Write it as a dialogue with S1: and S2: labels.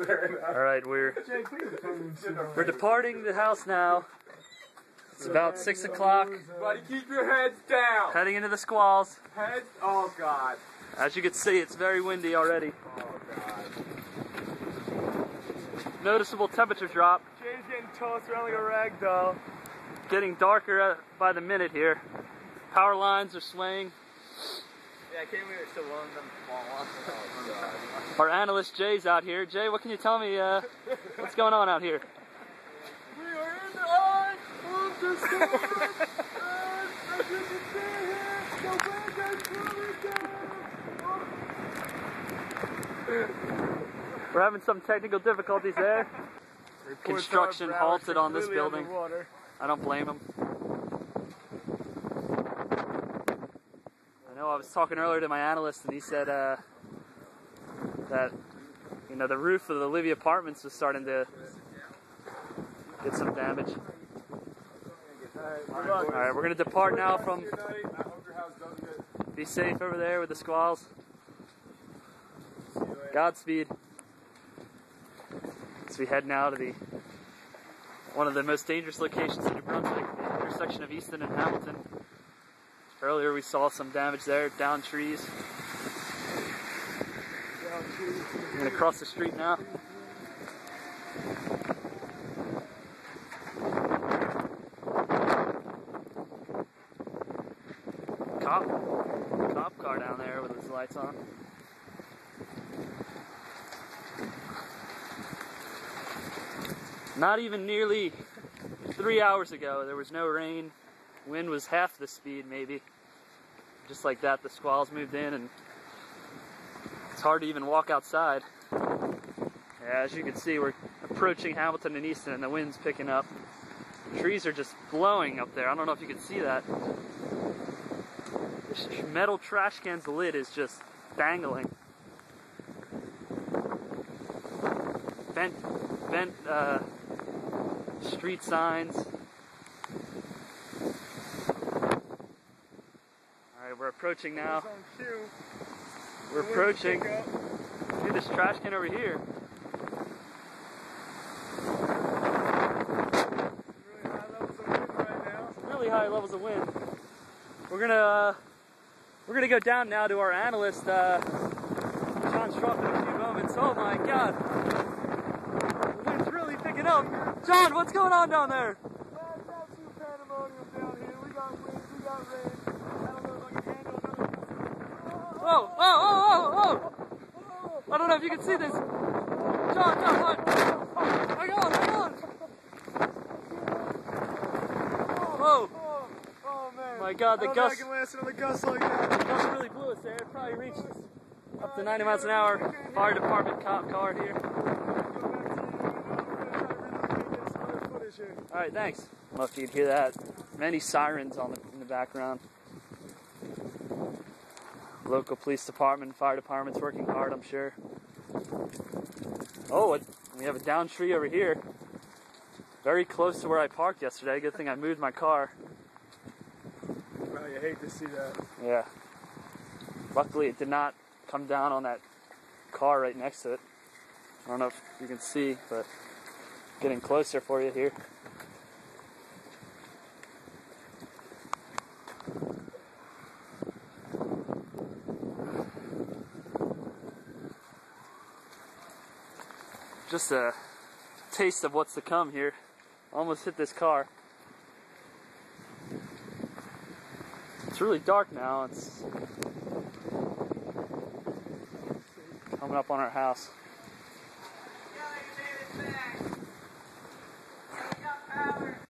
S1: Alright, we're departing the house now. It's about 6 o'clock.
S2: Buddy, keep your heads down.
S1: Heading into the squalls.
S2: Heads? Oh, God.
S1: As you can see, it's very windy already.
S2: Oh, God.
S1: Noticeable temperature drop.
S2: Jay's getting tossed around like a rag doll.
S1: Getting darker by the minute here. Power lines are swaying.
S3: Yeah, I can't believe it's still one of them fall off.
S2: Oh, God.
S1: Our analyst Jay's out here. Jay, what can you tell me? What's going on out here?
S2: We are in the eye of the storm, and as you can see here, the wind is coming down.
S1: We're having some technical difficulties there. Construction halted on this building. I don't blame them. I know I was talking earlier to my analyst, and he said that the roof of the Livy Apartments was starting to get some damage. Alright, we're going to depart now from... Be safe over there with the squalls. Godspeed. As we head now to one of the most dangerous locations in New Brunswick, the intersection of Easton and Hamilton. Earlier we saw some damage there, down trees. We're going to cross the street now. Cop car down there with his lights on. Not even nearly 3 hours ago, there was no rain. Wind was half the speed, maybe. Just like that, the squalls moved in, and it's hard to even walk outside. Yeah, as you can see, we're approaching Hamilton and Easton, and the wind's picking up. The trees are just blowing up there. I don't know if you can see that. This metal trash can's lid is just dangling. Bent street signs. Alright, we're approaching now. We're approaching. See this trash can over here. Really high levels of wind. We're gonna go down now to our analyst, John Struff, in a few moments. Oh my God. The wind's really picking up. John, what's going on down there?
S2: It's absolute pandemonium down here. We got wind, we got rain. I don't know if I can handle another.
S1: Oh! I don't know if you can see this. John, what? Hang on! Whoa!
S2: Oh man!
S1: My God, the gust!
S2: I can last another gust like that.
S1: The gust really blew us there. It probably reached up to 90 miles an hour. Fire department cop car here. All right, thanks. I don't know if you'd hear that. Many sirens in the background. Local police department, fire department's working hard, I'm sure. Oh, we have a down tree over here. Very close to where I parked yesterday. Good thing I moved my car.
S2: Well, you hate to see that.
S1: Yeah. Luckily, it did not come down on that car right next to it. I don't know if you can see, but getting closer for you here. Just a taste of what's to come here. Almost hit this car. It's really dark now. It's coming up on our house.